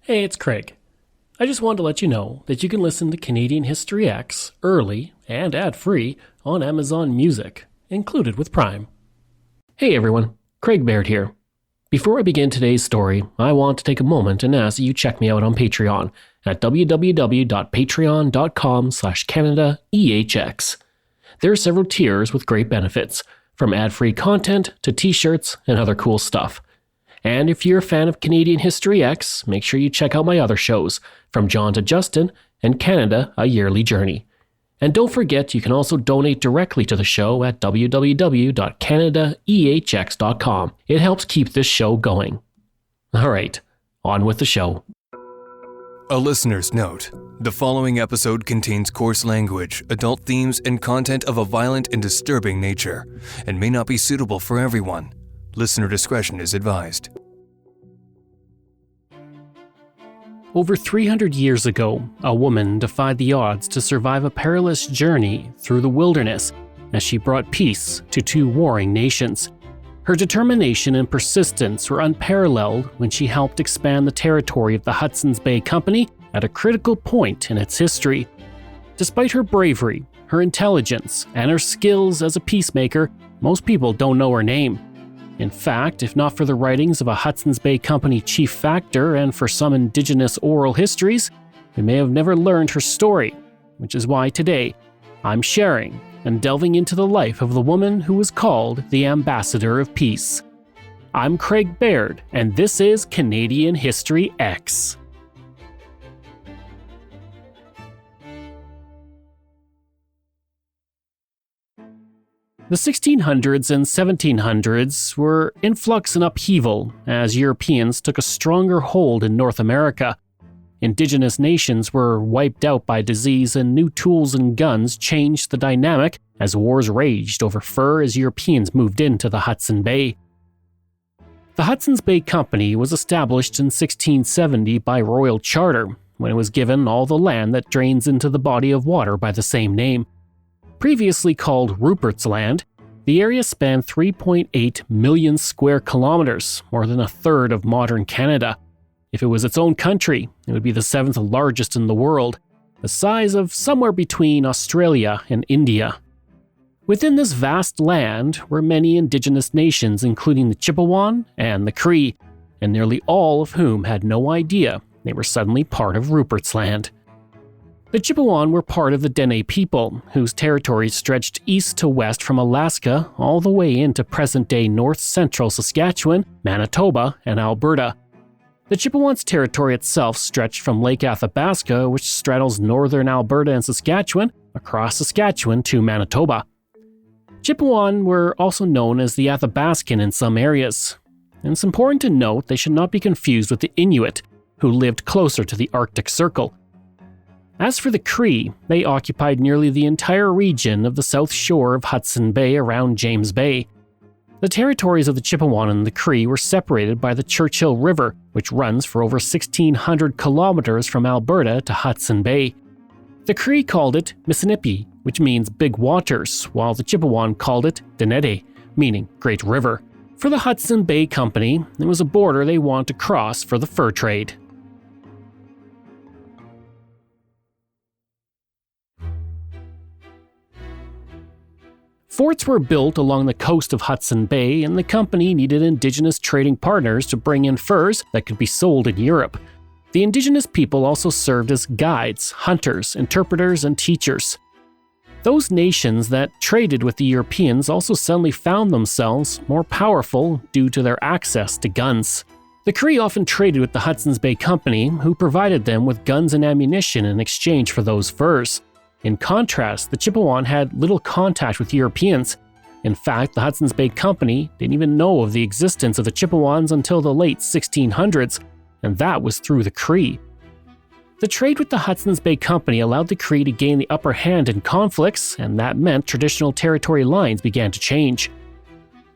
Hey, it's Craig. I just wanted to let you know that you can listen to Canadian History X early and ad-free on Amazon Music, included with Prime. Hey everyone, Craig Baird here. Before I begin today's story, I want to take a moment and ask that you check me out on Patreon at www.patreon.com/CanadaEHX. There are several tiers with great benefits, from ad-free content to t-shirts and other cool stuff. And if you're a fan of Canadian History X, make sure you check out my other shows, From John to Justin and Canada, A Yearly Journey. And don't forget, you can also donate directly to the show at www.canadaehx.com. It helps keep this show going. All right, on with the show. A listener's note. The following episode contains coarse language, adult themes, and content of a violent and disturbing nature, and may not be suitable for everyone. Listener discretion is advised. Over 300 years ago, a woman defied the odds to survive a perilous journey through the wilderness as she brought peace to two warring nations. Her determination and persistence were unparalleled when she helped expand the territory of the Hudson's Bay Company at a critical point in its history. Despite her bravery, her intelligence, and her skills as a peacemaker, most people don't know her name. In fact, if not for the writings of a Hudson's Bay Company chief factor and for some Indigenous oral histories, we may have never learned her story, which is why today I'm sharing and delving into the life of the woman who was called the Ambassador of Peace. I'm Craig Baird, and this is Canadian History X. The 1600s and 1700s were in flux and upheaval as Europeans took a stronger hold in North America. Indigenous nations were wiped out by disease, and new tools and guns changed the dynamic as wars raged over fur as Europeans moved into the Hudson Bay. The Hudson's Bay Company was established in 1670 by royal charter, when it was given all the land that drains into the body of water by the same name. Previously called Rupert's Land, the area spanned 3.8 million square kilometers, more than a third of modern Canada. If it was its own country, it would be the seventh largest in the world, the size of somewhere between Australia and India. Within this vast land were many Indigenous nations, including the Chipewyan and the Cree, and nearly all of whom had no idea they were suddenly part of Rupert's Land. The Chipewyan were part of the Dene people, whose territories stretched east to west from Alaska all the way into present-day north-central Saskatchewan, Manitoba, and Alberta. The Chipewyan's territory itself stretched from Lake Athabasca, which straddles northern Alberta and Saskatchewan, across Saskatchewan to Manitoba. Chipewyan were also known as the Athabascan in some areas. And it's important to note they should not be confused with the Inuit, who lived closer to the Arctic Circle. As for the Cree, they occupied nearly the entire region of the south shore of Hudson Bay around James Bay. The territories of the Chipewyan and the Cree were separated by the Churchill River, which runs for over 1,600 kilometers from Alberta to Hudson Bay. The Cree called it Missinipi, which means big waters, while the Chipewyan called it Denede, meaning great river. For the Hudson Bay Company, it was a border they wanted to cross for the fur trade. Forts were built along the coast of Hudson Bay, and the company needed Indigenous trading partners to bring in furs that could be sold in Europe. The Indigenous people also served as guides, hunters, interpreters, and teachers. Those nations that traded with the Europeans also suddenly found themselves more powerful due to their access to guns. The Cree often traded with the Hudson's Bay Company, who provided them with guns and ammunition in exchange for those furs. In contrast, the Chipewyan had little contact with Europeans. In fact, the Hudson's Bay Company didn't even know of the existence of the Chipewyans until the late 1600s, and that was through the Cree. The trade with the Hudson's Bay Company allowed the Cree to gain the upper hand in conflicts, and that meant traditional territory lines began to change.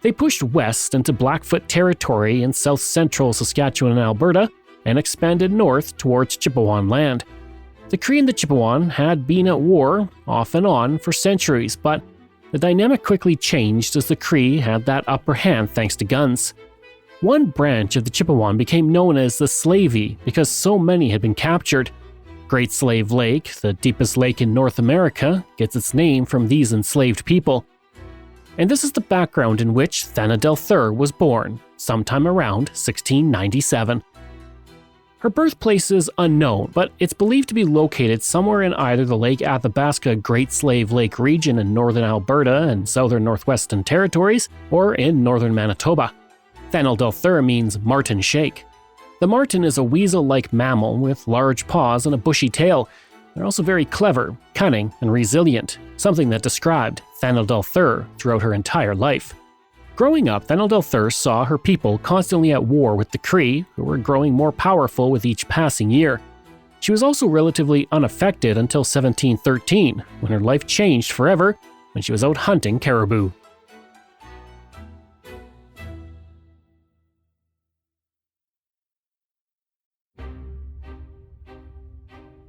They pushed west into Blackfoot territory in south-central Saskatchewan and Alberta, and expanded north towards Chipewyan land. The Cree and the Chipewyan had been at war, off and on, for centuries, but the dynamic quickly changed as the Cree had that upper hand thanks to guns. One branch of the Chipewyan became known as the Slavey because so many had been captured. Great Slave Lake, the deepest lake in North America, gets its name from these enslaved people. And this is the background in which Thanadelthur was born, sometime around 1697. Her birthplace is unknown, but it's believed to be located somewhere in either the Lake Athabasca Great Slave Lake region in northern Alberta and southern Northwestern Territories, or in northern Manitoba. Thanadelthur means marten shake. The marten is a weasel-like mammal with large paws and a bushy tail. They're also very clever, cunning, and resilient, something that described Thanadelthur throughout her entire life. Growing up, Thanadelthur saw her people constantly at war with the Cree, who were growing more powerful with each passing year. She was also relatively unaffected until 1713, when her life changed forever when she was out hunting caribou.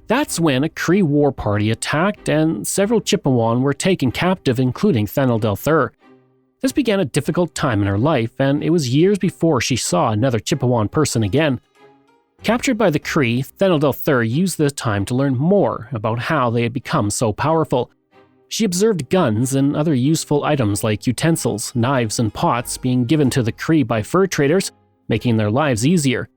That's when a Cree war party attacked and several Chipewyan were taken captive, including Thanadelthur. This began a difficult time in her life, and it was years before she saw another Chipewyan person again. Captured by the Cree, Thanadelthur used this time to learn more about how they had become so powerful. She observed guns and other useful items like utensils, knives, and pots being given to the Cree by fur traders, making their lives easier.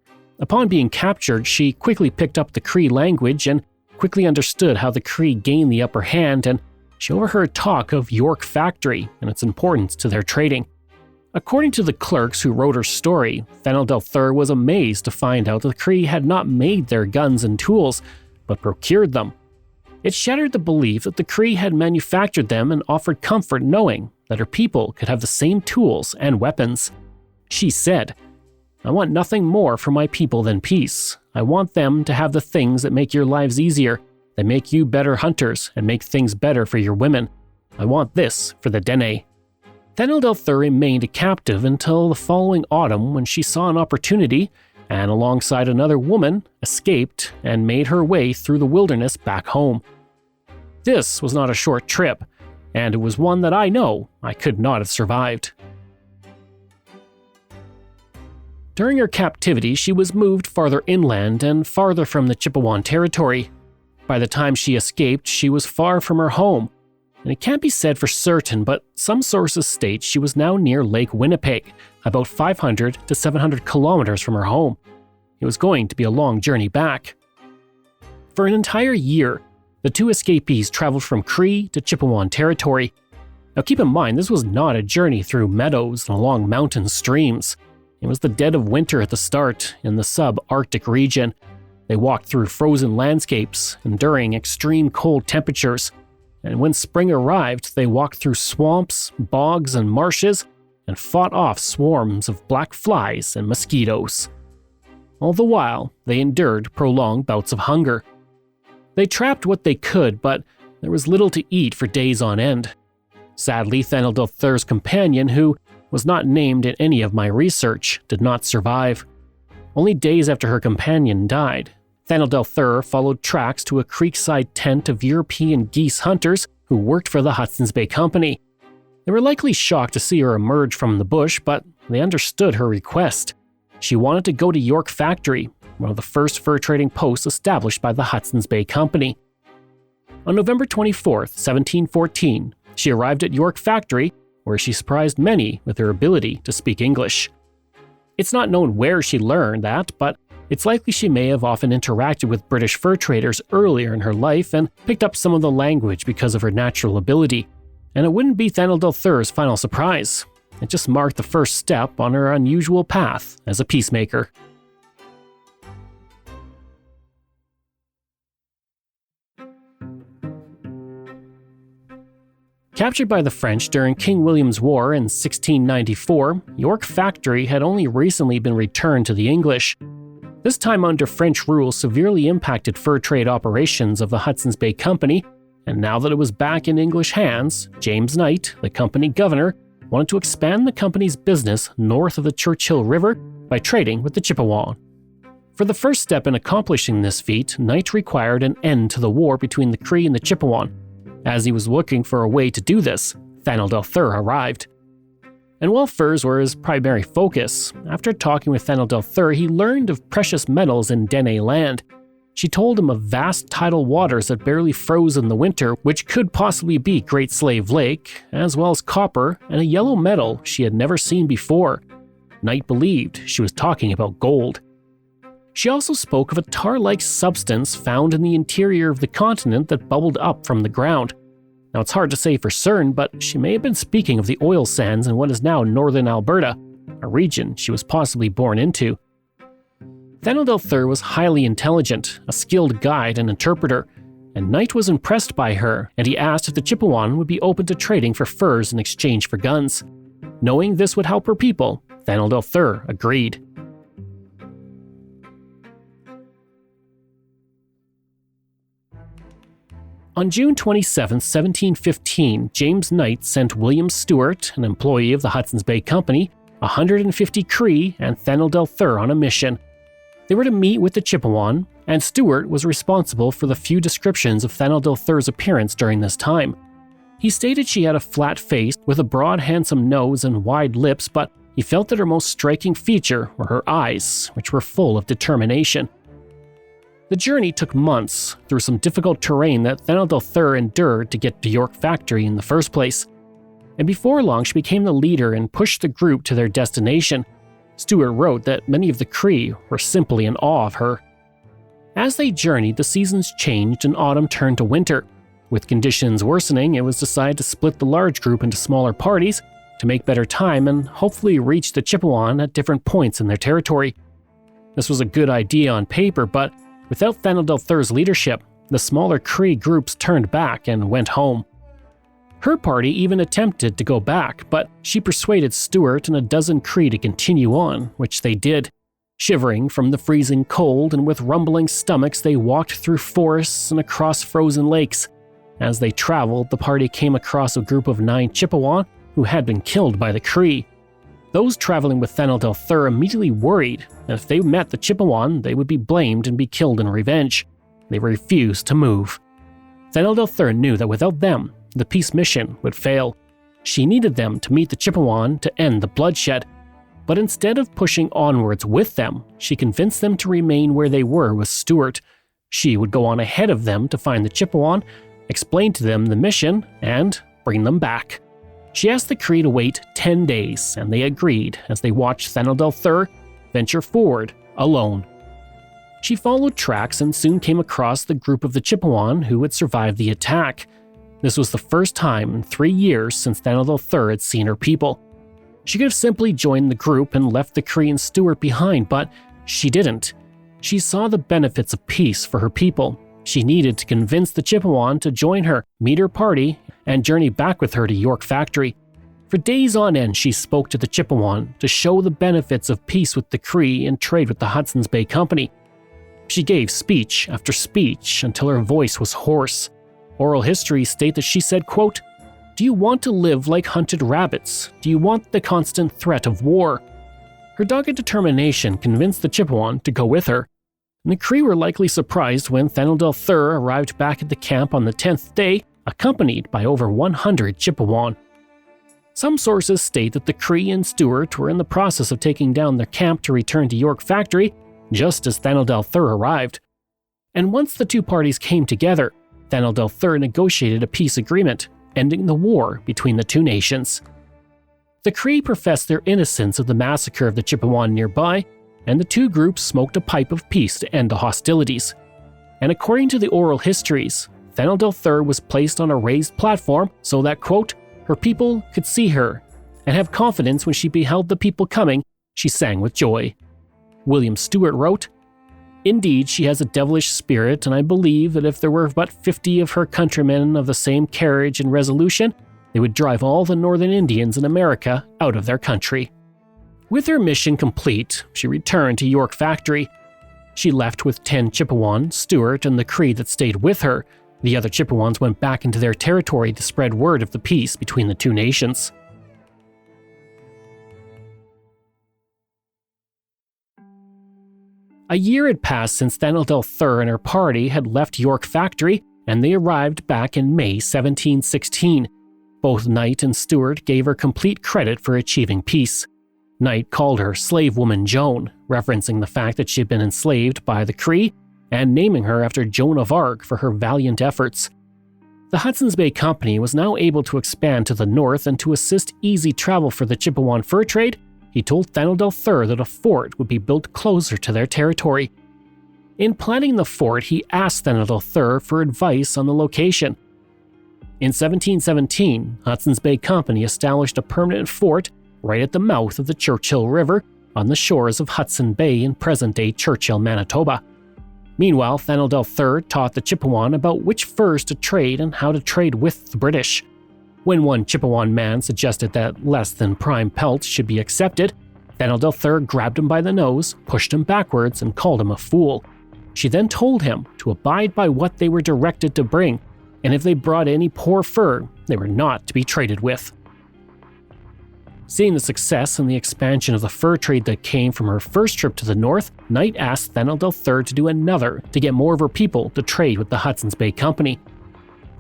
Upon being captured, she quickly picked up the Cree language and quickly understood how the Cree gained the upper hand, and she overheard talk of York Factory and its importance to their trading. According to the clerks who wrote her story, Thanadelthur was amazed to find out the Cree had not made their guns and tools, but procured them. It shattered the belief that the Cree had manufactured them and offered comfort knowing that her people could have the same tools and weapons. She said, "I want nothing more for my people than peace. I want them to have the things that make your lives easier, that make you better hunters and make things better for your women. I want this for the Dene." Thanadelthur remained a captive until the following autumn when she saw an opportunity and, alongside another woman, escaped and made her way through the wilderness back home. This was not a short trip, and it was one that I know I could not have survived. During her captivity, she was moved farther inland and farther from the Chipewyan territory. By the time she escaped, she was far from her home, and it can't be said for certain, but some sources state she was now near Lake Winnipeg, about 500 to 700 kilometers from her home. It was going to be a long journey back. For an entire year, the two escapees traveled from Cree to Chipewyan territory. Now keep in mind, this was not a journey through meadows and along mountain streams. It was the dead of winter at the start in the sub-Arctic region. They walked through frozen landscapes, enduring extreme cold temperatures. And when spring arrived, they walked through swamps, bogs, and marshes, and fought off swarms of black flies and mosquitoes. All the while, they endured prolonged bouts of hunger. They trapped what they could, but there was little to eat for days on end. Sadly, Thanadelthur's companion, who was not named in any of my research, did not survive. Only days after her companion died, Thanadelthur followed tracks to a creekside tent of European geese hunters who worked for the Hudson's Bay Company. They were likely shocked to see her emerge from the bush, but they understood her request. She wanted to go to York Factory, one of the first fur trading posts established by the Hudson's Bay Company. On November 24, 1714, she arrived at York Factory, where she surprised many with her ability to speak English. It's not known where she learned that, but it's likely she may have often interacted with British fur traders earlier in her life and picked up some of the language because of her natural ability. And it wouldn't be Thanadelthur's final surprise. It just marked the first step on her unusual path as a peacemaker. Captured by the French during King William's War in 1694, York Factory had only recently been returned to the English. This time under French rule severely impacted fur trade operations of the Hudson's Bay Company, and now that it was back in English hands, James Knight, the company governor, wanted to expand the company's business north of the Churchill River by trading with the Chipewyan. For the first step in accomplishing this feat, Knight required an end to the war between the Cree and the Chipewyan. As he was looking for a way to do this, Thanadelthur arrived. And while furs were his primary focus, after talking with Thanadelthur, he learned of precious metals in Dene land. She told him of vast tidal waters that barely froze in the winter, which could possibly be Great Slave Lake, as well as copper and a yellow metal she had never seen before. Knight believed she was talking about gold. She also spoke of a tar-like substance found in the interior of the continent that bubbled up from the ground. Now, it's hard to say for certain, but she may have been speaking of the oil sands in what is now northern Alberta, a region she was possibly born into. Thanadelthur was highly intelligent, a skilled guide and interpreter, and Knight was impressed by her, and he asked if the Chipewyan would be open to trading for furs in exchange for guns. Knowing this would help her people, Thanadelthur agreed. On June 27, 1715, James Knight sent William Stewart, an employee of the Hudson's Bay Company, 150 Cree, and Thanadelthur on a mission. They were to meet with the Chipewyan, and Stewart was responsible for the few descriptions of Thanadelthur's appearance during this time. He stated she had a flat face with a broad, handsome nose and wide lips, but he felt that her most striking feature were her eyes, which were full of determination. The journey took months through some difficult terrain that Thanadelthur endured to get to York Factory in the first place. And before long, she became the leader and pushed the group to their destination. Stewart wrote that many of the Cree were simply in awe of her. As they journeyed, the seasons changed and autumn turned to winter. With conditions worsening, it was decided to split the large group into smaller parties to make better time and hopefully reach the Chipewyan at different points in their territory. This was a good idea on paper, but without Thanadelthur's leadership, the smaller Cree groups turned back and went home. Her party even attempted to go back, but she persuaded Stewart and a dozen Cree to continue on, which they did. Shivering from the freezing cold and with rumbling stomachs, they walked through forests and across frozen lakes. As they traveled, the party came across a group of 9 Chipewyan who had been killed by the Cree. Those traveling with Thanadelthur immediately worried that if they met the Chipewyan, they would be blamed and be killed in revenge. They refused to move. Thanadelthur knew that without them, the peace mission would fail. She needed them to meet the Chipewyan to end the bloodshed. But instead of pushing onwards with them, she convinced them to remain where they were with Stewart. She would go on ahead of them to find the Chipewyan, explain to them the mission, and bring them back. She asked the Cree to wait 10 days, and they agreed as they watched Thanadelthur venture forward alone. She followed tracks and soon came across the group of the Chipewyan who had survived the attack. This was the first time in 3 years since Thanadelthur had seen her people. She could have simply joined the group and left the Cree and Stewart behind, but she didn't. She saw the benefits of peace for her people. She needed to convince the Chipewyan to join her, meet her party, and journey back with her to York Factory. For days on end, she spoke to the Chipewyan to show the benefits of peace with the Cree and trade with the Hudson's Bay Company. She gave speech after speech until her voice was hoarse. Oral histories state that she said, quote, "Do you want to live like hunted rabbits? Do you want the constant threat of war?" Her dogged determination convinced the Chipewyan to go with her. And the Cree were likely surprised when Thanadelthur arrived back at the camp on the 10th day, accompanied by over 100 Chipewyan. Some sources state that the Cree and Stewart were in the process of taking down their camp to return to York Factory just as Thanadelthur arrived. And once the two parties came together, Thanadelthur negotiated a peace agreement, ending the war between the two nations. The Cree professed their innocence of the massacre of the Chipewyan nearby, and the two groups smoked a pipe of peace to end the hostilities. And according to the oral histories, Thanadelthur was placed on a raised platform so that, quote, her people could see her and have confidence when she beheld the people coming, she sang with joy. William Stewart wrote, "Indeed, she has a devilish spirit, and I believe that if there were but 50 of her countrymen of the same courage and resolution, they would drive all the northern Indians in America out of their country." With her mission complete, she returned to York Factory. She left with 10 Chipewyan, Stewart, and the Cree that stayed with her. The other Chipewyans went back into their territory to spread word of the peace between the two nations. A year had passed since Thanadelthur and her party had left York Factory, and they arrived back in May 1716. Both Knight and Stewart gave her complete credit for achieving peace. Knight called her slave woman Joan, referencing the fact that she had been enslaved by the Cree, and naming her after Joan of Arc for her valiant efforts. The Hudson's Bay Company was now able to expand to the north, and to assist easy travel for the Chipewyan fur trade, he told Thanadelthur that a fort would be built closer to their territory. In planning the fort, he asked Thanadelthur for advice on the location. In 1717, Hudson's Bay Company established a permanent fort right at the mouth of the Churchill River on the shores of Hudson Bay in present-day Churchill, Manitoba. Meanwhile, Thanadelthur taught the Chipewyan about which furs to trade and how to trade with the British. When one Chipewyan man suggested that less than prime pelts should be accepted, Thanadelthur grabbed him by the nose, pushed him backwards, and called him a fool. She then told him to abide by what they were directed to bring, and if they brought any poor fur, they were not to be traded with. Seeing the success and the expansion of the fur trade that came from her first trip to the north, Knight asked Thanadelthur to do another to get more of her people to trade with the Hudson's Bay Company.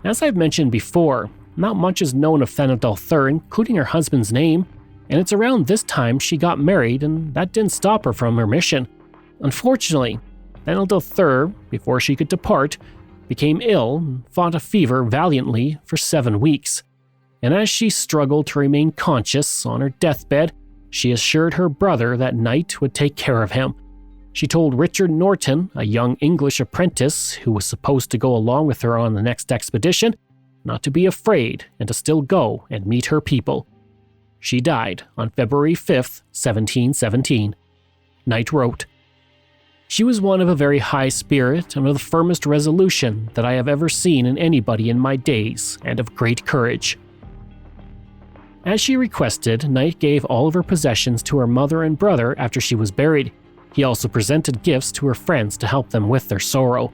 As I've mentioned before, not much is known of Thanadelthur, including her husband's name, and it's around this time she got married, and that didn't stop her from her mission. Unfortunately, Thanadelthur, before she could depart, became ill and fought a fever valiantly for 7 weeks. And as she struggled to remain conscious on her deathbed, she assured her brother that Knight would take care of him. She told Richard Norton, a young English apprentice who was supposed to go along with her on the next expedition, not to be afraid and to still go and meet her people. She died on February 5th, 1717. Knight wrote, "She was one of a very high spirit and of the firmest resolution that I have ever seen in anybody in my days, and of great courage." As she requested, Knight gave all of her possessions to her mother and brother after she was buried. He also presented gifts to her friends to help them with their sorrow.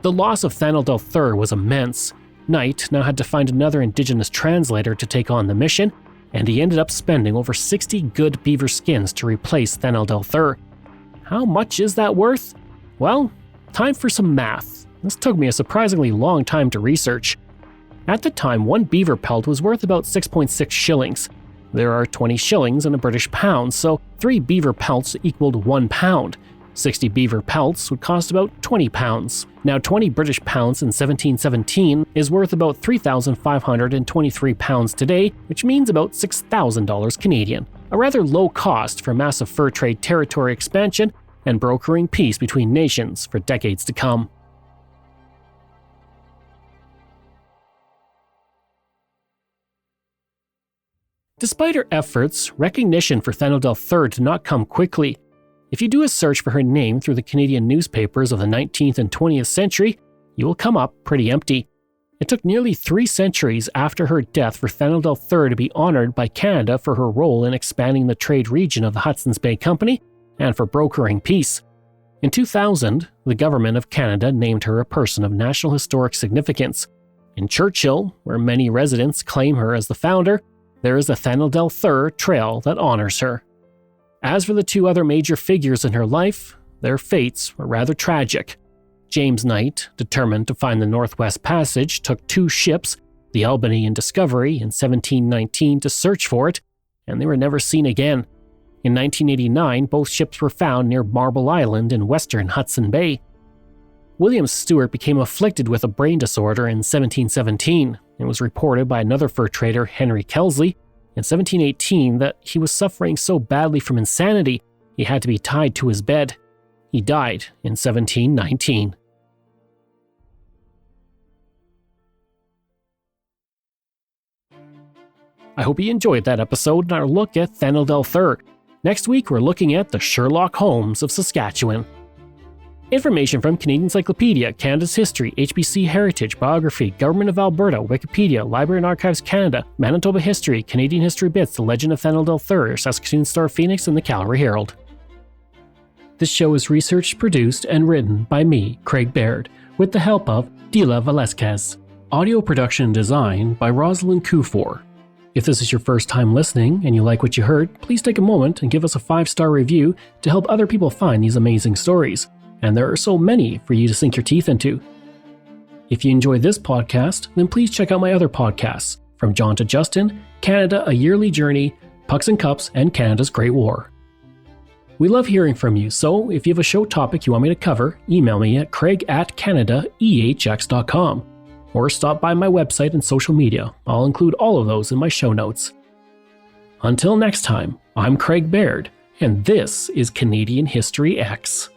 The loss of Thanadelthur was immense. Knight now had to find another Indigenous translator to take on the mission, and he ended up spending over 60 good beaver skins to replace Thanadelthur. How much is that worth? Well, time for some math. This took me a surprisingly long time to research. At the time, one beaver pelt was worth about 6.6 shillings. There are 20 shillings in a British pound, so 3 beaver pelts equaled 1 pound. 60 beaver pelts would cost about 20 pounds. Now 20 British pounds in 1717 is worth about 3,523 pounds today, which means about $6,000 Canadian. A rather low cost for massive fur trade territory expansion and brokering peace between nations for decades to come. Despite her efforts, recognition for Thanadelthur did not come quickly. If you do a search for her name through the Canadian newspapers of the 19th and 20th century, you will come up pretty empty. It took nearly 3 centuries after her death for Thanadelthur to be honored by Canada for her role in expanding the trade region of the Hudson's Bay Company and for brokering peace. In 2000, the Government of Canada named her a person of national historic significance. In Churchill, where many residents claim her as the founder, there is a Thanadelthur trail that honors her. As for the 2 other major figures in her life, their fates were rather tragic. James Knight, determined to find the Northwest Passage, took 2 ships, the Albany and Discovery, in 1719 to search for it, and they were never seen again. In 1989, both ships were found near Marble Island in western Hudson Bay. William Stewart became afflicted with a brain disorder in 1717. It was reported by another fur trader, Henry Kelsley, in 1718 that he was suffering so badly from insanity he had to be tied to his bed. He died in 1719. I hope you enjoyed that episode and our look at Thanadelthur. Next week, we're looking at the Sherlock Holmes of Saskatchewan. Information from Canadian Encyclopedia, Canada's History, HBC Heritage, Biography, Government of Alberta, Wikipedia, Library and Archives Canada, Manitoba History, Canadian History Bits, The Legend of Thanadelthur, Saskatoon Star Phoenix, and the Calgary Herald. This show is researched, produced, and written by me, Craig Baird, with the help of Dila Velasquez. Audio production and design by Rosalind Kufor. If this is your first time listening and you like what you heard, please take a moment and give us a 5-star review to help other people find these amazing stories. And there are so many for you to sink your teeth into. If you enjoy this podcast, then please check out my other podcasts, From John to Justin, Canada, A Yearly Journey, Pucks and Cups, and Canada's Great War. We love hearing from you, so if you have a show topic you want me to cover, email me at craig@canadaehx.com or stop by my website and social media. I'll include all of those in my show notes. Until next time, I'm Craig Baird, and this is Canadian History X.